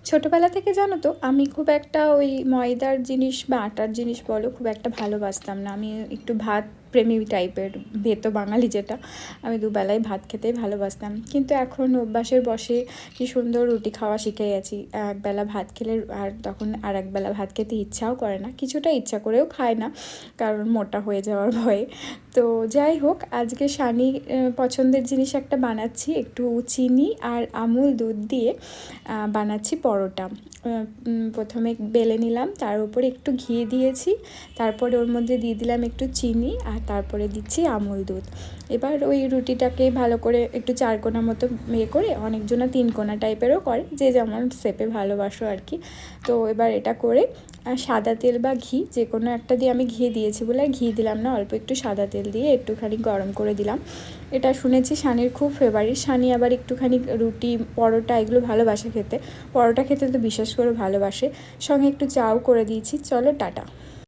ছোটোবেলা থেকে জানো তো আমি খুব একটা ওই ময়দার জিনিস বা আটার জিনিস বলো খুব একটা ভালোবাসতাম না। আমি একটু ভাত প্রেমী টাইপের, ভেতো বাঙালি যেটা, আমি দুবেলায় ভাত খেতেই ভালোবাসতাম। কিন্তু এখন অভ্যাসের বশে কি সুন্দর রুটি খাওয়া শিখে গেছি। একবেলা ভাত খেলে আর তখন আর একবেলা ভাত খেতে ইচ্ছাও করে না, কিছুটা ইচ্ছা করেও খায় না, কারণ মোটা হয়ে যাওয়ার ভয়ে। তো যাই হোক, আজকে সানি পছন্দের জিনিস একটা বানাচ্ছি, একটু চিনি আর আমুল দুধ দিয়ে বানাচ্ছি পরোটা। প্রথমে বেলে নিলাম, তার উপরে একটু ঘি দিয়েছি, তারপরে ওর মধ্যে দিয়ে দিলাম একটু চিনি, আর তারপরে দিচ্ছি আমুল দুধ। এবার ওই রুটিটাকে ভালো করে একটু চারকোনা মতো করে, অনেকজনা তিনকোনা টাইপেরও করে, যে যেমন শেপে ভালোবাসো আর কি। তো এবার এটা করে সাদা তেল বা ঘি যে কোনো একটা দিয়ে, আমি ঘি দিয়েছি বলে ঘি দিলাম না, অল্প একটু সাদা তেল দিয়ে একটুখানি গরম করে দিলাম। এটা শুনেছি সানির খুব ফেভারিট। সানি আবার একটুখানি রুটি পরোটা এগুলো ভালোবাসে খেতে, পরোটা খেতে তো বিশেষ করে ভালোবাসে। সঙ্গে একটু চাও করে দিয়েছি। চলো টাটা।